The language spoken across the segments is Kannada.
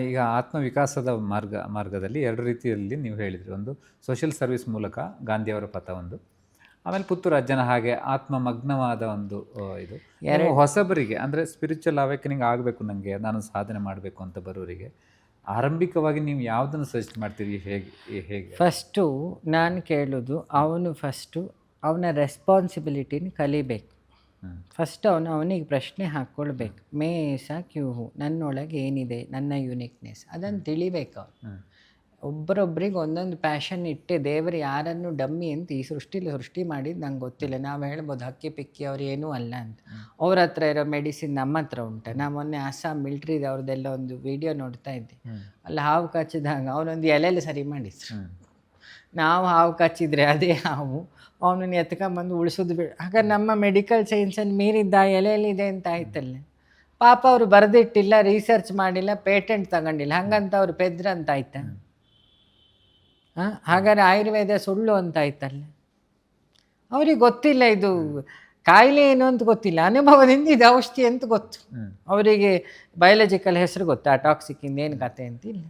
ಈಗ ಆತ್ಮವಿಕಾಸದ ಮಾರ್ಗದಲ್ಲಿ 2 ರೀತಿಯಲ್ಲಿ ನೀವು ಹೇಳಿದ್ರಿ. ಒಂದು ಸೋಷಿಯಲ್ ಸರ್ವಿಸ್ ಮೂಲಕ ಗಾಂಧಿಯವರ ಪಥ ಒಂದು, ಆಮೇಲೆ ಪುತ್ತೂರು ಅಜ್ಜನ ಹಾಗೆ ಆತ್ಮಮಗ್ನವಾದ ಒಂದು ಇದು. ನೀವು ಹೊಸಬರಿಗೆ ಅಂದರೆ ಸ್ಪಿರಿಚುವಲ್ ಅವೇಕನಿಂಗ್ ಆಗಬೇಕು, ನನಗೆ ನಾನು ಸಾಧನೆ ಮಾಡಬೇಕು ಅಂತ ಬರೋರಿಗೆ ಆರಂಭಿಕವಾಗಿ ನೀವು ಯಾವುದನ್ನು ಸಜೆಸ್ಟ್ ಮಾಡ್ತೀರಿ? ಹೇಗೆ ಫಸ್ಟು ನಾನು ಕೇಳೋದು, ಅವನ ರೆಸ್ಪಾನ್ಸಿಬಿಲಿಟಿನ ಕಲಿಬೇಕು. ಫಸ್ಟ್ ಅವನಿಗೆ ಪ್ರಶ್ನೆ ಹಾಕ್ಕೊಳ್ಬೇಕು, ಮೇಸ ಕ್ಯೂಹು, ನನ್ನೊಳಗೆ ಏನಿದೆ, ನನ್ನ ಯೂನಿಕ್ನೆಸ್ ಅದನ್ನು ತಿಳಿಬೇಕು. ಅವನು ಒಬ್ಬರೊಬ್ರಿಗೆ ಒಂದೊಂದು ಪ್ಯಾಷನ್ ಇಟ್ಟೆ ದೇವರು ಯಾರನ್ನು ಡಮ್ಮಿ ಅಂತ ಈ ಸೃಷ್ಟಿ ಮಾಡಿದ್ದು ನಂಗೆ ಗೊತ್ತಿಲ್ಲ. ನಾವು ಹೇಳ್ಬೋದು ಹಕ್ಕಿ ಪಿಕ್ಕಿ ಅವ್ರು ಏನೂ ಅಲ್ಲ ಅಂತ. ಅವ್ರ ಹತ್ರ ಇರೋ ಮೆಡಿಸಿನ್ ನಮ್ಮ ಹತ್ರ ಉಂಟು. ನಾ ಮೊನ್ನೆ ಅಸ್ಸಾಂ ಮಿಲ್ಟ್ರಿದು ಅವ್ರದ್ದೆಲ್ಲ ಒಂದು ವಿಡಿಯೋ ನೋಡ್ತಾ ಇದ್ದೆ. ಅಲ್ಲಿ ಹಾವು ಕಚ್ಚಿದಾಗ ಅವನೊಂದು ಎಲೆಯಲ್ಲಿ ಸರಿ ಮಾಡಿದ್ರು. ನಾವು ಹಾವು ಕಚ್ಚಿದ್ರೆ ಅದೇ ಹಾವು ಅವನನ್ನು ಎತ್ಕೊಂಬಂದು ಉಳಿಸೋದು ಬೇಡ. ಹಾಗಾದ್ರೆ ನಮ್ಮ ಮೆಡಿಕಲ್ ಸೈನ್ಸನ್ನು ಮೀರಿದ್ದ ಎಲೆಯಲ್ಲಿದೆ ಅಂತ ಆಯ್ತಲ್ಲ. ಪಾಪ ಅವರು ಬರೆದಿಟ್ಟಿಲ್ಲ, ರಿಸರ್ಚ್ ಮಾಡಿಲ್ಲ, ಪೇಟೆಂಟ್ ತಗೊಂಡಿಲ್ಲ, ಹಂಗಂತ ಅವ್ರು ಪೆದ್ರ ಅಂತ ಆಯ್ತಾ? ಹಾಗಾದ್ರೆ ಆಯುರ್ವೇದ ಸುಳ್ಳು ಅಂತ ಆಯ್ತಲ್ಲ. ಅವ್ರಿಗೆ ಗೊತ್ತಿಲ್ಲ ಇದು ಕಾಯಿಲೆ ಏನು ಅಂತ ಗೊತ್ತಿಲ್ಲ, ಅನುಭವದಿಂದ ಇದು ಔಷಧಿ ಅಂತ ಗೊತ್ತು. ಅವರಿಗೆ ಬಯೋಲಜಿಕಲ್ ಹೆಸರು ಗೊತ್ತು, ಆ ಟಾಕ್ಸಿಕ್ಕಿಂದ ಏನು ಕತೆ ಅಂತಿಲ್ಲ.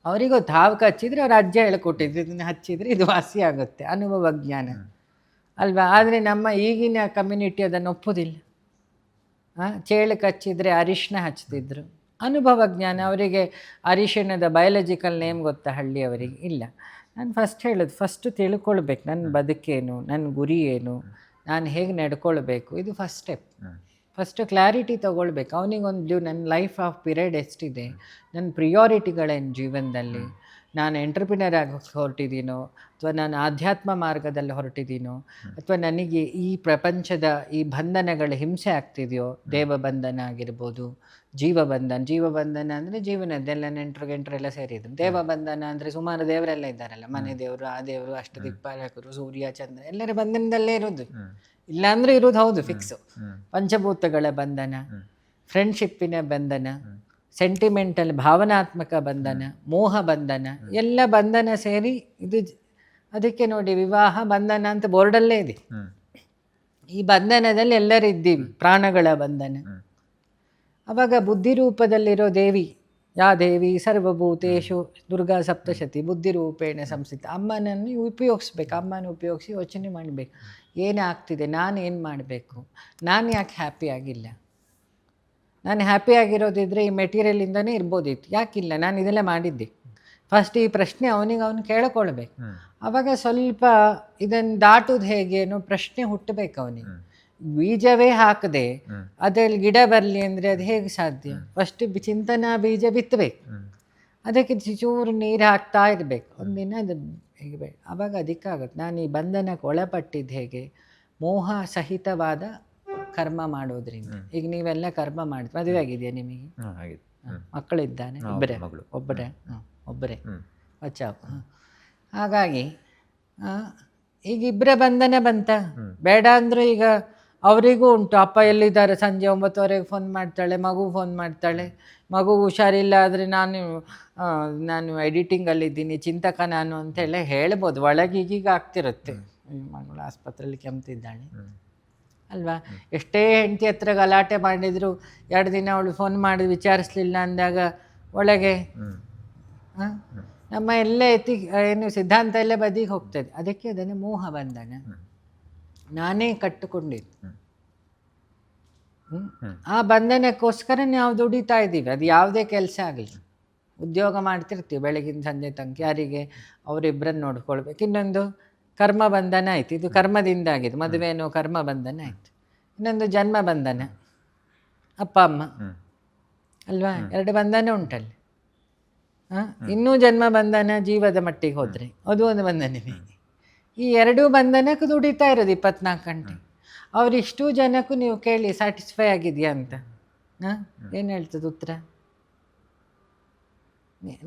ಅವ್ರಿಗೆ ಗೊತ್ತು, ಹಾವು ಕಚ್ಚಿದ್ರೆ ಅವ್ರ ಅಜ್ಜ ಹೇಳ್ಕೊಟ್ಟಿದ್ರು ಇದನ್ನು ಹಚ್ಚಿದ್ರೆ ಇದು ವಾಸಿ ಆಗುತ್ತೆ, ಅನುಭವ ಜ್ಞಾನ ಅಲ್ವಾ. ಆದರೆ ನಮ್ಮ ಈಗಿನ ಕಮ್ಯುನಿಟಿ ಅದನ್ನು ಒಪ್ಪೋದಿಲ್ಲ. ಚೇಳು ಕಚ್ಚಿದ್ರೆ ಅರಿಶಿನ ಹಚ್ತಿದ್ರು, ಅನುಭವ ಜ್ಞಾನ. ಅವರಿಗೆ ಅರಿಶಿಣದ ಬಯೋಲಜಿಕಲ್ ನೇಮ್ ಗೊತ್ತಾ ಹಳ್ಳಿಯವರಿಗೆ? ಇಲ್ಲ. ನಾನು ಹೇಳೋದು ಫಸ್ಟು ತಿಳ್ಕೊಳ್ಬೇಕು, ನನ್ನ ಬದುಕೇನು, ನನ್ನ ಗುರಿ ಏನು, ನಾನು ಹೇಗೆ ನಡ್ಕೊಳ್ಬೇಕು, ಇದು ಫಸ್ಟ್ ಸ್ಟೆಪ್. ಫಸ್ಟು ಕ್ಲಾರಿಟಿ ತೊಗೊಳ್ಬೇಕು. ಅವನಿಗೊಂದು ನನ್ನ ಲೈಫ್ ಆಫ್ ಪೀರಿಯಡ್ ಎಷ್ಟಿದೆ, ನನ್ನ ಪ್ರಿಯಾರಿಟಿಗಳೇನು ಜೀವನದಲ್ಲಿ, ನಾನು ಎಂಟರ್ಪ್ರಿನರ್ ಆಗಿ ಹೊರಟಿದ್ದೀನೋ ಅಥವಾ ನಾನು ಆಧ್ಯಾತ್ಮ ಮಾರ್ಗದಲ್ಲಿ ಹೊರಟಿದ್ದೀನೋ, ಅಥವಾ ನನಗೆ ಈ ಪ್ರಪಂಚದ ಈ ಬಂಧನಗಳ ಹಿಂಸೆ ಆಗ್ತಿದೆಯೋ, ದೇವಬಂಧನ ಆಗಿರ್ಬೋದು, ಜೀವಬಂಧನ ಅಂದರೆ ಜೀವನದ್ದೆಲ್ಲ ನೆಂಟರೆಲ್ಲ ಸೇರಿದ್ರು. ದೇವಬಂಧನ ಅಂದರೆ ಸುಮಾರು ದೇವರೆಲ್ಲ ಇದ್ದಾರಲ್ಲ, ಮನೆ ದೇವರು, ಆ ದೇವರು, ಅಷ್ಟದಿಕ್ಪಾಲಕರು, ಸೂರ್ಯ ಚಂದ್ರ ಎಲ್ಲರ ಬಂಧನದಲ್ಲೇ ಇರೋದು. ಇಲ್ಲಾಂದ್ರೆ ಇರೋದು ಹೌದು ಫಿಕ್ಸು. ಪಂಚಭೂತಗಳ ಬಂಧನ, ಫ್ರೆಂಡ್ಶಿಪ್ಪಿನ ಬಂಧನ, ಸೆಂಟಿಮೆಂಟಲ್ ಭಾವನಾತ್ಮಕ ಬಂಧನ, ಮೋಹ ಬಂಧನ, ಎಲ್ಲ ಬಂಧನ ಸೇರಿ ಇದು. ಅದಕ್ಕೆ ನೋಡಿ ವಿವಾಹ ಬಂಧನ ಅಂತ ಬೋರ್ಡಲ್ಲೇ ಇದೆ. ಈ ಬಂಧನದಲ್ಲಿ ಎಲ್ಲರೂ ಇದ್ದೀವಿ, ಪ್ರಾಣಗಳ ಬಂಧನ. ಅವಾಗ ಬುದ್ಧಿ ರೂಪದಲ್ಲಿರೋ ದೇವಿ, ಯಾ ದೇವಿ ಸರ್ವಭೂತೇಶು ದುರ್ಗಾ ಸಪ್ತಶತಿ ಬುದ್ಧಿರೂಪೇಣ ಸಂಸ್ಥಿತ, ಅಮ್ಮನನ್ನು ಉಪಯೋಗಿಸ್ಬೇಕು. ಅಮ್ಮನ ಉಪಯೋಗಿಸಿ ಯೋಚನೆ ಮಾಡಬೇಕು, ಏನಾಗ್ತಿದೆ, ನಾನು ಏನು ಮಾಡಬೇಕು, ನಾನು ಯಾಕೆ ಹ್ಯಾಪಿ ಆಗಿಲ್ಲ. ನಾನು ಹ್ಯಾಪಿ ಆಗಿರೋದಿದ್ರೆ ಈ ಮೆಟೀರಿಯಲಿಂದನೇ ಇರ್ಬೋದಿತ್ತು, ಯಾಕಿಲ್ಲ, ನಾನು ಇದೆಲ್ಲ ಮಾಡಿದ್ದೆ. ಫಸ್ಟ್ ಈ ಪ್ರಶ್ನೆ ಅವನು ಕೇಳಿಕೊಳ್ಬೇಕು. ಆವಾಗ ಸ್ವಲ್ಪ ಇದನ್ನು ದಾಟೋದು ಹೇಗೆ ಅನ್ನೋ ಪ್ರಶ್ನೆ ಹುಟ್ಟಬೇಕು ಅವನಿಗೆ. ಬೀಜವೇ ಹಾಕದೆ ಅದ್ರಲ್ಲಿ ಗಿಡ ಬರಲಿ ಅಂದರೆ ಅದು ಹೇಗೆ ಸಾಧ್ಯ? ಫಸ್ಟ್ ಚಿಂತನಾ ಬೀಜ ಬಿತ್ತಬೇಕು, ಅದಕ್ಕೆ ಚೂರು ನೀರು ಹಾಕ್ತಾ ಇರಬೇಕು, ಒಂದಿನ ಅದು ಹೇಗೆ ಬೇಡ. ಆವಾಗ ಅದಕ್ಕಾಗುತ್ತೆ. ನಾನು ಈ ಬಂಧನಕ್ಕೆ ಒಳಪಟ್ಟಿದ್ದು ಹೇಗೆ? ಮೋಹ ಸಹಿತವಾದ ಕರ್ಮ ಮಾಡೋದ್ರಿಂದ. ಈಗ ನೀವೆಲ್ಲ ಕರ್ಮ ಮಾಡಿದ್ವಿ. ಮದುವೆ ಆಗಿದೆಯಾ ನಿಮಗೆ? ಮಕ್ಕಳಿದ್ದಾನೆ? ಒಬ್ಬರೇ ಬಚಾವ್. ಹಾಗಾಗಿ ಈಗ ಇಬ್ಬರ ಬಂಧನ ಬಂತ. ಬೇಡ ಅಂದರೂ ಈಗ ಅವರಿಗೂ ಉಂಟು, ಅಪ್ಪ ಎಲ್ಲಿದ್ದಾರೆ, ಸಂಜೆ 9:00ವರೆಗೆ ಫೋನ್ ಮಾಡ್ತಾಳೆ, ಮಗು ಫೋನ್ ಮಾಡ್ತಾಳೆ, ಮಗು ಹುಷಾರಿಲ್ಲ ಆದರೆ ನಾನು ಎಡಿಟಿಂಗಲ್ಲಿದ್ದೀನಿ, ಚಿಂತಕ ನಾನು ಅಂತೆಲ್ಲ ಹೇಳ್ಬೋದು. ಒಳಗೀಗೀಗ ಆಗ್ತಿರುತ್ತೆ, ಮಗಳು ಆಸ್ಪತ್ರೆಯಲ್ಲಿ ಕೆಮ್ತಿದ್ದಾಳೆ ಅಲ್ವಾ. ಎಷ್ಟೇ ಹೆಂಡತಿ ಹತ್ರ ಗಲಾಟೆ ಮಾಡಿದ್ರು 2 ದಿನ ಅವಳು ಫೋನ್ ಮಾಡಿ ವಿಚಾರಿಸ್ಲಿಲ್ಲ ಅಂದಾಗ ಒಳಗೆ ನಮ್ಮ ಎಲ್ಲ ಏನು ಸಿದ್ಧಾಂತ ಎಲ್ಲ ಬದಿಗೆ ಹೋಗ್ತದೆ. ಅದಕ್ಕೆ ಅದನ್ನು ಮೋಹ ಬಂಧನ, ನಾನೇ ಕಟ್ಟಿಕೊಂಡಿದ್ದು. ಆ ಬಂಧನಕ್ಕೋಸ್ಕರ ನಾವು ದುಡಿತಾ ಇದ್ದೀವಿ. ಅದು ಯಾವುದೇ ಕೆಲಸ ಆಗಲಿ, ಉದ್ಯೋಗ ಮಾಡ್ತಿರ್ತೀವಿ ಬೆಳಗಿನ ಸಂಜೆ ತನಕ. ಯಾರಿಗೆ? ಅವರಿಬ್ಬರನ್ನು ನೋಡ್ಕೊಳ್ಬೇಕು. ಇನ್ನೊಂದು ಕರ್ಮ ಬಂಧನ ಆಯ್ತು, ಇದು ಕರ್ಮದಿಂದ ಆಗಿದೆ. ಮದುವೆನೋ ಕರ್ಮ ಬಂಧನ ಆಯಿತು. ಇನ್ನೊಂದು ಜನ್ಮ ಬಂಧನ, ಅಪ್ಪ ಅಮ್ಮ ಅಲ್ವಾ, 2 ಬಂಧನ ಉಂಟಲ್ಲಿ. ಇನ್ನೂ ಜನ್ಮ ಬಂಧನ ಜೀವದ ಮಟ್ಟಿಗೆ ಹೋದರೆ ಅದು ಒಂದು ಬಂಧನವೇ. ಈ 2 ಬಂಧನಕ್ಕೆ ದುಡಿತಾ ಇರೋದು 24 ಗಂಟೆ. ಅವರಿಷ್ಟು ಜನಕ್ಕೂ ನೀವು ಕೇಳಿ ಸ್ಯಾಟಿಸ್ಫೈ ಆಗಿದೆಯಾ ಅಂತ, ಏನು ಹೇಳ್ತದೆ ಉತ್ತರ?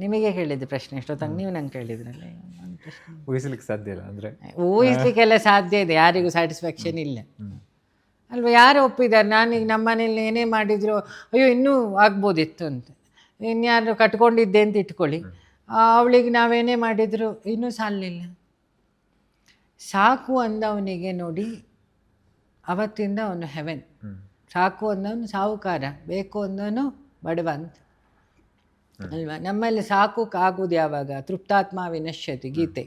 ನಿಮಗೆ ಕೇಳಿದ್ದು ಪ್ರಶ್ನೆ ಎಷ್ಟೊತ್ತಂಗೆ ನೀವು ನಂಗೆ ಕೇಳಿದ್ರಲ್ಲ. ಊಹಿಸ್ಲಿಕ್ಕೆ ಸಾಧ್ಯ ಇಲ್ಲ, ಅಂದರೆ ಊಹಿಸ್ಲಿಕ್ಕೆಲ್ಲ ಸಾಧ್ಯ ಇದೆ, ಯಾರಿಗೂ ಸ್ಯಾಟಿಸ್ಫ್ಯಾಕ್ಷನ್ ಇಲ್ಲ ಅಲ್ವಾ. ಯಾರು ಒಪ್ಪಿದ್ದಾರೆ? ನಾನೀಗ ನಮ್ಮ ಮನೇಲಿ ಏನೇ ಮಾಡಿದ್ರು ಅಯ್ಯೋ ಇನ್ನೂ ಆಗ್ಬೋದಿತ್ತು ಅಂತ. ಇನ್ಯಾರು ಕಟ್ಕೊಂಡಿದ್ದೆ ಅಂತ ಇಟ್ಕೊಳ್ಳಿ, ಅವಳಿಗೆ ನಾವೇನೇ ಮಾಡಿದ್ರು ಇನ್ನೂ ಸಾಲಿಲ್ಲ. ಸಾಕು ಅಂದವನಿಗೆ ನೋಡಿ ಅವತ್ತಿಂದ ಅವನು ಹೆವೆನ್. ಸಾಕು ಅಂದವನು ಸಾಹುಕಾರ, ಬೇಕು ಅಂದವನು ಬಡವ ಅಂತ. ಅಲ್ವಾ? ನಮ್ಮಲ್ಲಿ ಸಾಕು ಆಗೋದು ಯಾವಾಗ? ತೃಪ್ತಾತ್ಮ ವಿನಶ್ಯತಿ ಗೀತೆ.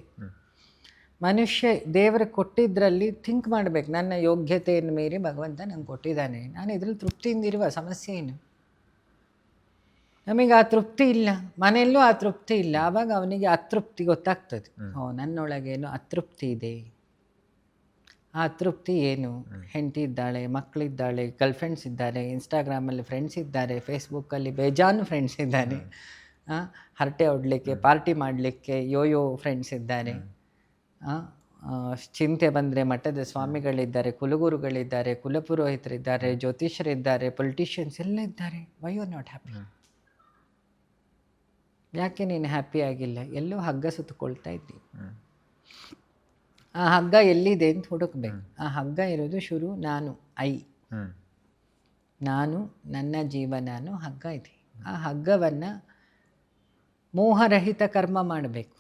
ಮನುಷ್ಯ ದೇವರು ಕೊಟ್ಟಿದ್ದರಲ್ಲಿ ಥಿಂಕ್ ಮಾಡಬೇಕು, ನನ್ನ ಯೋಗ್ಯತೆಯನ್ನು ಮೀರಿ ಭಗವಂತ ನಂಗೆ ಕೊಟ್ಟಿದ್ದಾನೆ, ನಾನು ಇದರಲ್ಲಿ ತೃಪ್ತಿಯಿಂದಿರುವ ಸಮಸ್ಯೆ ಏನು? ನಮಗೆ ಆ ತೃಪ್ತಿ ಇಲ್ಲ, ಮನೆಯಲ್ಲೂ ಆ ತೃಪ್ತಿ ಇಲ್ಲ. ಆವಾಗ ಅವನಿಗೆ ಅತೃಪ್ತಿ ಗೊತ್ತಾಗ್ತದೆ. ನನ್ನೊಳಗೇನು ಅತೃಪ್ತಿ ಇದೆ. ಆ ತೃಪ್ತಿ ಏನು? ಹೆಂಡತಿ ಇದ್ದಾಳೆ, ಮಕ್ಕಳಿದ್ದಾಳೆ, ಗರ್ಲ್ ಫ್ರೆಂಡ್ಸ್ ಇದ್ದಾರೆ, ಇನ್ಸ್ಟಾಗ್ರಾಮಲ್ಲಿ ಫ್ರೆಂಡ್ಸ್ ಇದ್ದಾರೆ, ಫೇಸ್ಬುಕ್ಕಲ್ಲಿ ಬೇಜಾನು ಫ್ರೆಂಡ್ಸ್ ಇದ್ದಾರೆ, ಹರಟೆ ಹೊಡಲಿಕ್ಕೆ, ಪಾರ್ಟಿ ಮಾಡಲಿಕ್ಕೆ ಯೋಯೋ ಫ್ರೆಂಡ್ಸ್ ಇದ್ದಾರೆ. ಚಿಂತೆ ಬಂದರೆ ಮಠದ ಸ್ವಾಮಿಗಳಿದ್ದಾರೆ, ಕುಲಗುರುಗಳಿದ್ದಾರೆ, ಕುಲಪುರೋಹಿತರಿದ್ದಾರೆ, ಜ್ಯೋತಿಷರಿದ್ದಾರೆ, ಪೊಲಿಟಿಷಿಯನ್ಸ್ ಎಲ್ಲ ಇದ್ದಾರೆ. Why you are not happy? ಯಾಕೆ ನೀನು ಹ್ಯಾಪಿ ಆಗಿಲ್ಲ? ಎಲ್ಲೋ ಹಗ್ಗ ಸುತ್ತಕೊಳ್ತಾ ಇದ್ದೀವಿ. ಆ ಹಗ್ಗ ಎಲ್ಲಿದೆ ಅಂತ ಹುಡುಕ್ಬೇಕು. ಆ ಹಗ್ಗ ಇರೋದು ಶುರು ನಾನು, ನಾನು, ನನ್ನ ಜೀವ, ನಾನು, ಹಗ್ಗ ಇದೆ. ಆ ಹಗ್ಗವನ್ನು ಮೋಹರಹಿತ ಕರ್ಮ ಮಾಡಬೇಕು.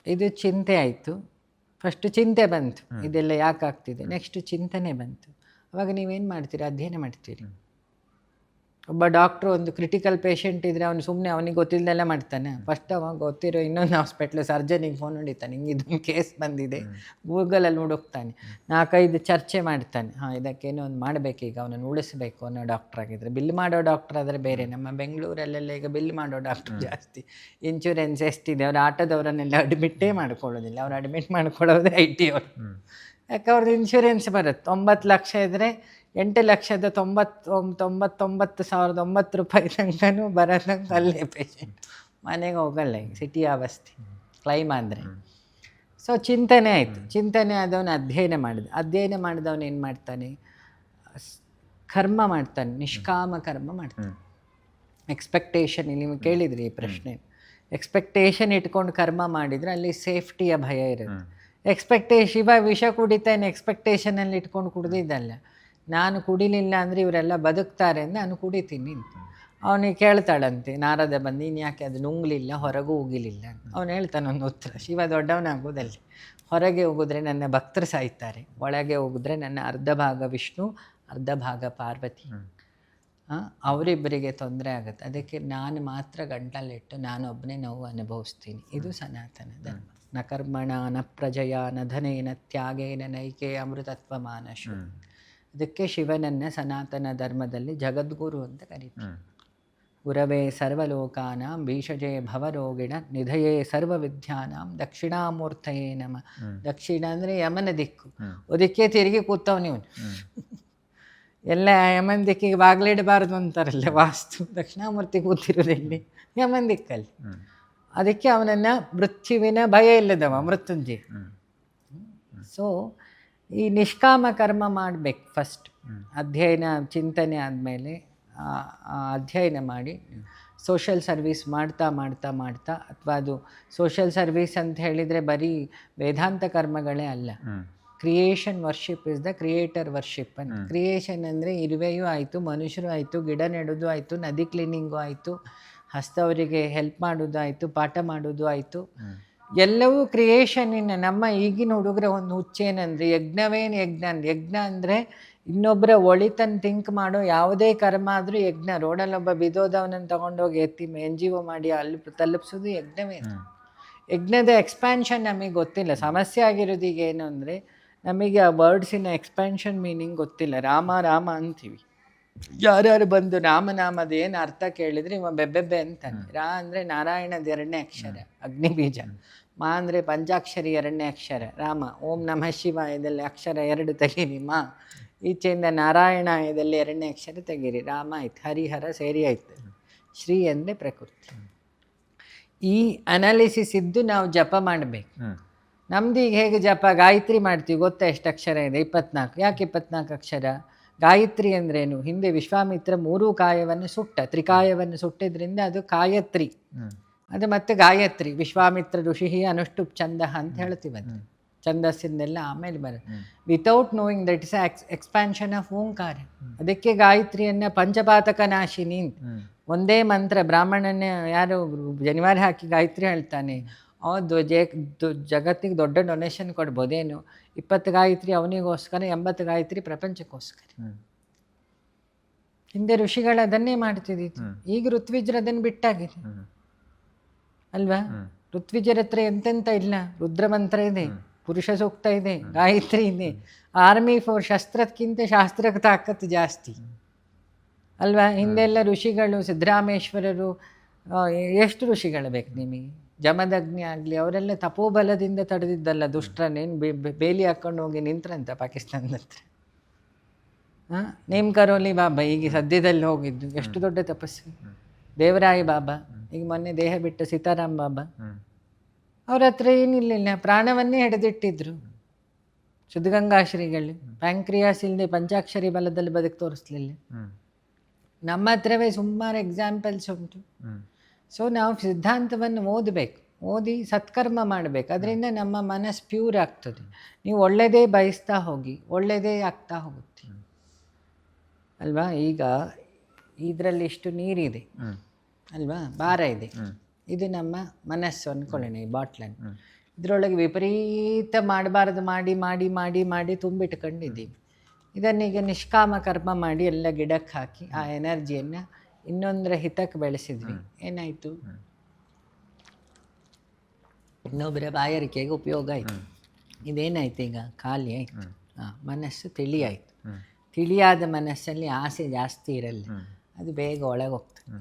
ಇದು ಚಿಂತೆ ಆಯಿತು, ಫಸ್ಟ್ ಚಿಂತೆ ಬಂತು, ಇದೆಲ್ಲ ಯಾಕೆ ಆಗ್ತಿದೆ, ನೆಕ್ಸ್ಟ್ ಚಿಂತನೆ ಬಂತು. ಅವಾಗ ನೀವೇನು ಮಾಡ್ತೀರಿ? ಅಧ್ಯಯನ ಮಾಡ್ತೀರಿ. ಒಬ್ಬ ಡಾಕ್ಟ್ರು ಒಂದು ಕ್ರಿಟಿಕಲ್ ಪೇಷಂಟ್ ಇದ್ದರೆ ಅವನು ಸುಮ್ಮನೆ ಅವನಿಗೆ ಗೊತ್ತಿಲ್ಲದೆಲ್ಲ ಮಾಡ್ತಾನೆ. ಫಸ್ಟ್ ಅವಾಗ ಗೊತ್ತಿರೋ ಇನ್ನೊಂದು ಹಾಸ್ಪಿಟ್ಲು ಸರ್ಜನಿಗೆ ಫೋನ್ ಹೊಡಿತಾನೆ, ಹಿಂಗೆ ಇದೊಂದು ಕೇಸ್ ಬಂದಿದೆ, ಗೂಗಲಲ್ಲಿ ಹುಡುಕ್ತಾನೆ, 4-5 ಚರ್ಚೆ ಮಾಡ್ತಾನೆ. ಇದಕ್ಕೇನೋ ಒಂದು ಮಾಡಬೇಕೀಗ, ಅವನನ್ನು ಉಳಿಸ್ಬೇಕು ಅನ್ನೋ ಡಾಕ್ಟ್ರ್ ಆಗಿದ್ದರೆ. ಬಿಲ್ ಮಾಡೋ ಡಾಕ್ಟ್ರ್ ಆದರೆ ಬೇರೆ. ನಮ್ಮ ಬೆಂಗಳೂರಲ್ಲೆಲ್ಲ ಈಗ ಬಿಲ್ ಮಾಡೋ ಡಾಕ್ಟ್ರು ಜಾಸ್ತಿ. ಇನ್ಶೂರೆನ್ಸ್ ಎಷ್ಟಿದೆ, ಅವ್ರ ಆಟೋದವರನ್ನೆಲ್ಲ ಅಡ್ಮಿಟ್ಟೇ ಮಾಡ್ಕೊಳ್ಳೋದಿಲ್ಲ. ಅವ್ರು ಅಡ್ಮಿಟ್ ಮಾಡ್ಕೊಳ್ಳೋದೇ IT ಅವರು. ಯಾಕೆ ಅವ್ರದ್ದು ಇನ್ಶೂರೆನ್ಸ್ ಬರುತ್ತೆ. 9 ಲಕ್ಷ ಇದ್ದರೆ 8,99,999 ರೂಪಾಯಿ ತನಕನೂ ಬರೋದಂಗೆ ಅಲ್ಲೇ ಪೇಷಂಟ್ ಮನೆಗೆ ಹೋಗಲ್ಲ. ಈಗ ಸಿಟಿ ಅವಸ್ಥೆ ಕ್ಲೈಮ್ ಅಂದರೆ. ಸೊ ಚಿಂತನೆ ಆಯಿತು. ಚಿಂತನೆ ಆದವನು ಅಧ್ಯಯನ ಮಾಡಿದವನು ಏನು ಮಾಡ್ತಾನೆ? ಕರ್ಮ ಮಾಡ್ತಾನೆ, ನಿಷ್ಕಾಮ ಕರ್ಮ ಮಾಡ್ತಾನೆ. ಎಕ್ಸ್ಪೆಕ್ಟೇಷನ್, ನೀವು ಕೇಳಿದ್ರಿ ಈ ಪ್ರಶ್ನೆ. ಎಕ್ಸ್ಪೆಕ್ಟೇಷನ್ ಇಟ್ಕೊಂಡು ಕರ್ಮ ಮಾಡಿದರೆ ಅಲ್ಲಿ ಸೇಫ್ಟಿಯ ಭಯ ಇರುತ್ತೆ. ಶಿವ ವಿಷ ಕುಡಿತಾನೆ ಎಕ್ಸ್ಪೆಕ್ಟೇಷನಲ್ಲಿ ಇಟ್ಕೊಂಡು ಕುಡ್ದಿದ್ದಲ್ಲ. ನಾನು ಕುಡಿಲಿಲ್ಲ ಅಂದರೆ ಇವರೆಲ್ಲ ಬದುಕ್ತಾರೆ ಅಂತ ನಾನು ಕುಡಿತೀನಿ ಅಂತ. ಅವನಿಗೆ ಕೇಳ್ತಾಳಂತೆ ನಾರದ ಬಂದು, ನೀನು ಯಾಕೆ ಅದು ನುಂಗ್ಲಿಲ್ಲ, ಹೊರಗೂ ಹೋಗಿಲಿಲ್ಲ ಅಂತ. ಅವನು ಹೇಳ್ತಾನೆ ಒಂದು ಉತ್ತರ. ಶಿವ ದೊಡ್ಡವನಾಗೋದಲ್ಲಿ, ಹೊರಗೆ ಹೋಗಿದ್ರೆ ನನ್ನ ಭಕ್ತರು ಸಾಯ್ತಾರೆ, ಒಳಗೆ ಹೋಗಿದ್ರೆ ನನ್ನ ಅರ್ಧ ಭಾಗ ವಿಷ್ಣು, ಅರ್ಧ ಭಾಗ ಪಾರ್ವತಿ, ಅವರಿಬ್ಬರಿಗೆ ತೊಂದರೆ ಆಗುತ್ತೆ. ಅದಕ್ಕೆ ನಾನು ಮಾತ್ರ ಗಂಟಲಿಟ್ಟು ನಾನೊಬ್ಬನೇ ನೋವು ಅನುಭವಿಸ್ತೀನಿ. ಇದು ಸನಾತನ ಧರ್ಮ. ನ ಕರ್ಮಣ ನ ಪ್ರಜಯ ನ ಧನೇನ ತ್ಯಾಗೇನ ನೈಕೆ ಅಮೃತತ್ವ ಮಾನಶು. ಅದಕ್ಕೆ ಶಿವನನ್ನು ಸನಾತನ ಧರ್ಮದಲ್ಲಿ ಜಗದ್ಗುರು ಅಂತ ಕರೀತಾರೆ. ಗುರವೇ ಸರ್ವಲೋಕಾನಾಂ ಭೀಷಜೇ ಭವರೋಗಿಣ ನಿಧಯೇ ಸರ್ವ ವಿದ್ಯಾನಾಂ ದಕ್ಷಿಣಾಮೂರ್ತಯೇ ನಮಃ. ದಕ್ಷಿಣ ಅಂದರೆ ಯಮನ ದಿಕ್ಕು. ಅದಕ್ಕೆ ತಿರುಗಿ ಕೂತವನಿವನು. ಎಲ್ಲ ಯಮನ ದಿಕ್ಕಿಗೆ ಬಾಗಿಲಿಡಬಾರ್ದು ಅಂತಾರಲ್ಲ ವಾಸ್ತು. ದಕ್ಷಿಣಾಮೂರ್ತಿ ಕೂತಿರೋದೆಲ್ಲಿ? ಯಮನ ದಿಕ್ಕಲ್ಲಿ. ಅದಕ್ಕೆ ಅವನನ್ನು ಮೃತ್ಯುವಿನ ಭಯ ಇಲ್ಲದವ ಮೃತ್ಯುಂಜಯ. ಸೊ ಈ ನಿಷ್ಕಾಮ ಕರ್ಮ ಮಾಡಬೇಕು ಫಸ್ಟ್. ಅಧ್ಯಯನ ಚಿಂತನೆ ಆದಮೇಲೆ ಅಧ್ಯಯನ ಮಾಡಿ ಸೋಷಲ್ ಸರ್ವೀಸ್ ಮಾಡ್ತಾ ಮಾಡ್ತಾ ಮಾಡ್ತಾ, ಅಥವಾ ಅದು ಸೋಷಲ್ ಸರ್ವೀಸ್ ಅಂತ ಹೇಳಿದರೆ ಬರೀ ವೇದಾಂತ ಕರ್ಮಗಳೇ ಅಲ್ಲ. Creation worship is the creator worship ಅಂತ. ಕ್ರಿಯೇಷನ್ ಅಂದರೆ ಇರುವೆಯೂ ಆಯಿತು, ಮನುಷ್ಯರು ಆಯಿತು, ಗಿಡ ನೆಡೋದು ಆಯಿತು, ನದಿ ಕ್ಲೀನಿಂಗು ಆಯಿತು, ಹಸ್ತವರಿಗೆ ಹೆಲ್ಪ್ ಮಾಡೋದು ಆಯಿತು, ಪಾಠ ಮಾಡೋದು ಆಯಿತು, ಎಲ್ಲವೂ ಕ್ರಿಯೇಷನಿನ. ನಮ್ಮ ಈಗಿನ ಹುಡುಗರ ಒಂದು ಹುಚ್ಚೇನಂದರೆ ಯಜ್ಞವೇನು ಯಜ್ಞ ಅಂದರೆ, ಯಜ್ಞ ಅಂದರೆ ಇನ್ನೊಬ್ಬರ ಒಳಿತನ್ನು ಥಿಂಕ್ ಮಾಡೋ ಯಾವುದೇ ಕರ್ಮ ಆದರೂ ಯಜ್ಞ. ರೋಡಲ್ಲೊಬ್ಬ ಬಿದ್ದೋದವನನ್ನು ತೊಗೊಂಡೋಗಿ ಎತ್ತಿ NGO ಮಾಡಿ ಅಲ್ಲಿ ತಲುಪಿಸೋದು ಯಜ್ಞವೇ. ಯಜ್ಞದ ಎಕ್ಸ್ಪ್ಯಾನ್ಷನ್ ನಮಗೆ ಗೊತ್ತಿಲ್ಲ. ಸಮಸ್ಯೆ ಆಗಿರೋದು ಈಗ ಏನು ಅಂದರೆ, ನಮಗೆ ಆ ವರ್ಡ್ಸಿನ ಎಕ್ಸ್ಪ್ಯಾನ್ಷನ್ ಮೀನಿಂಗ್ ಗೊತ್ತಿಲ್ಲ. ರಾಮ ರಾಮ ಅಂತೀವಿ, ಯಾರ್ಯಾರು ಬಂದು ರಾಮನಾಮದ ಏನು ಅರ್ಥ ಕೇಳಿದರೆ ಇವ ಬೆಬ್ಬೆಬ್ಬೆ ಅಂತಾನೆ. ರಾ ಅಂದರೆ ನಾರಾಯಣದ 2ನೇ ಅಕ್ಷರ, ಅಗ್ನಿ ಬೀಜ. ಮಾ ಅಂದರೆ ಪಂಚಾಕ್ಷರಿ 2ನೇ ಅಕ್ಷರ, ರಾಮ. ಓಂ ನಮಃ ಶಿವಾಯದಲ್ಲಿ ಅಕ್ಷರ 2 ತೆಗೀರಿ ಮಾ, ಈಚೆಯಿಂದ ನಾರಾಯಣಾಯದಲ್ಲಿ 2ನೇ ಅಕ್ಷರ ತೆಗೀರಿ, ರಾಮ ಆಯ್ತು. ಹರಿಹರ ಸೇರಿ ಆಯ್ತು. ಶ್ರೀ ಅಂದರೆ ಪ್ರಕೃತಿ. ಈ ಅನಾಲಿಸಿಸ್ ಇದ್ದು ನಾವು ಜಪ ಮಾಡಬೇಕು. ನಮ್ದು ಈಗ ಹೇಗೆ ಜಪ ಗಾಯತ್ರಿ ಮಾಡ್ತೀವಿ ಗೊತ್ತಾ? ಎಷ್ಟು ಅಕ್ಷರ ಇದೆ? 24. ಯಾಕೆ 24 ಅಕ್ಷರ? ಗಾಯತ್ರಿ ಅಂದ್ರೇನು? ಹಿಂದೆ ವಿಶ್ವಾಮಿತ್ರ 3 ಕಾಯವನ್ನು ಸುಟ್ಟ, ತ್ರಿಕಾಯವನ್ನು ಸುಟ್ಟಿದ್ರಿಂದ ಅದು ಕಾಯತ್ರಿ. ಅದು ಮತ್ತೆ ಗಾಯತ್ರಿ. ವಿಶ್ವಾಮಿತ್ರ ಋಷಿ ಅನುಷ್ಠುಪ್ ಛಂದ ಅಂತ ಹೇಳ್ತೀವಂತೆ. ಛಂದಸ್ಸಿಂದೆಲ್ಲ ಆಮೇಲೆ ಬರುತ್ತೆ. Without knowing that is expansion of ಓಂಕಾರ. ಅದಕ್ಕೆ ಗಾಯತ್ರಿಯನ್ನು ಪಂಚಪಾತಕ ನಾಶಿನಿ. ಒಂದೇ ಮಂತ್ರ. ಬ್ರಾಹ್ಮಣನ ಯಾರು ಜನಿವಾರ ಹಾಕಿ ಗಾಯತ್ರಿ ಹೇಳ್ತಾನೆ, ಜಗತ್ತಿಗೆ ದೊಡ್ಡ ಡೊನೇಷನ್ ಕೊಡ್ಬೋದೇನು? 20 ಗಾಯತ್ರಿ ಅವನಿಗೋಸ್ಕರ, 80 ಗಾಯತ್ರಿ ಪ್ರಪಂಚಕ್ಕೋಸ್ಕರ. ಹಿಂದೆ ಋಷಿಗಳು ಅದನ್ನೇ ಮಾಡ್ತಿದ್ದಿತ್ತು. ಈಗ ಋತ್ವಿಜರು ಅದನ್ನು ಬಿಟ್ಟಾಗಿದೆ ಅಲ್ವಾ. ಋತ್ವಿಜರ ಹತ್ರ ಎಂತೆಂತ ಇಲ್ಲ, ರುದ್ರಮಂತ್ರ ಇದೆ, ಪುರುಷ ಸೂಕ್ತ ಇದೆ, ಗಾಯತ್ರಿ ಇದೆ. ಆರ್ಮಿ ಫೋರ್ ಶಸ್ತ್ರಕ್ಕಿಂತ ಶಾಸ್ತ್ರಕ್ಕೆ ತಾಕತ್ತು ಜಾಸ್ತಿ ಅಲ್ವಾ. ಹಿಂದೆಲ್ಲ ಋಷಿಗಳು, ಸಿದ್ದರಾಮೇಶ್ವರರು, ಎಷ್ಟು ಋಷಿಗಳು ಬೇಕು ನಿಮಗೆ. ಜಮದಗ್ನಿ ಆಗಲಿ, ಅವರೆಲ್ಲ ತಪೋಬಲದಿಂದ ತಡೆದಿದ್ದಲ್ಲ ದುಷ್ಟರನ್ನೇನು ಬೇಲಿ ಹಾಕ್ಕೊಂಡು ಹೋಗಿ ನಿಂತ್ರಂತ ಪಾಕಿಸ್ತಾನದ ಹತ್ರ. ನೇಮ್ ಕರೋಲಿ ಬಾಬಾ ಈಗ ಸದ್ಯದಲ್ಲಿ ಹೋಗಿದ್ದು ಎಷ್ಟು ದೊಡ್ಡ ತಪಸ್ವಿ. ದೇವರಾಯ ಬಾಬಾ, ಈಗ ಮೊನ್ನೆ ದೇಹ ಬಿಟ್ಟ ಸೀತಾರಾಮ್ ಬಾಬಾ, ಅವ್ರ ಹತ್ರ ಏನಿಲ್ಲ, ಪ್ರಾಣವನ್ನೇ ಹಿಡಿದಿಟ್ಟಿದ್ರು. ಸಿದ್ಧಗಂಗಾ ಶ್ರೀಗಳು ಪ್ಯಾಂಕ್ರಿಯಾಸ್ ಇಲ್ಲದೆ ಪಂಚಾಕ್ಷರಿ ಬಲದಲ್ಲಿ ಬದುಕು ತೋರಿಸ್ಲಿಲ್ಲ. ನಮ್ಮ ಹತ್ರವೇ ಸುಮಾರು ಎಕ್ಸಾಂಪಲ್ಸ್ ಉಂಟು. ಸೊ ನಾವು ಸಿದ್ಧಾಂತವನ್ನು ಓದಬೇಕು, ಓದಿ ಸತ್ಕರ್ಮ ಮಾಡಬೇಕು. ಅದರಿಂದ ನಮ್ಮ ಮನಸ್ಸು ಪ್ಯೂರ್ ಆಗ್ತದೆ. ನೀವು ಒಳ್ಳೆಯದೇ ಬಯಸ್ತಾ ಹೋಗಿ, ಒಳ್ಳೆಯದೇ ಆಗ್ತಾ ಹೋಗುತ್ತೆ ಅಲ್ವಾ. ಈಗ ಇದರಲ್ಲಿ ಇಷ್ಟು ನೀರಿದೆ ಅಲ್ವಾ, ಭಾರ ಇದೆ. ಇದು ನಮ್ಮ ಮನಸ್ಸು ಅಂದ್ಕೊಳ್ಳೋಣ, ಈ ಬಾಟ್ಲನ್ನು. ಇದರೊಳಗೆ ವಿಪರೀತ ಮಾಡಬಾರ್ದು ಮಾಡಿ ಮಾಡಿ ಮಾಡಿ ಮಾಡಿ ತುಂಬಿಟ್ಕೊಂಡಿದ್ದೀವಿ. ಇದನ್ನೀಗ ನಿಷ್ಕಾಮ ಕರ್ಮ ಮಾಡಿ ಎಲ್ಲ ಗಿಡಕ್ಕೆ ಹಾಕಿ ಆ ಎನರ್ಜಿಯನ್ನು ಇನ್ನೊಂದರ ಹಿತಕ್ಕೆ ಬೆಳೆಸಿದ್ವಿ. ಏನಾಯಿತು, ಇನ್ನೊಬ್ಬರ ಬಾಯಾರಿಕೆಗೆ ಉಪಯೋಗ ಆಯಿತು. ಇದೇನಾಯ್ತು, ಈಗ ಖಾಲಿ ಆಯಿತು. ಮನಸ್ಸು ತಿಳಿಯಾಯಿತು. ತಿಳಿಯಾದ ಮನಸ್ಸಲ್ಲಿ ಆಸೆ ಜಾಸ್ತಿ ಇರಲ್ಲ, ಅದು ಬೇಗ ಒಳಗೆ ಹೋಗ್ತದೆ.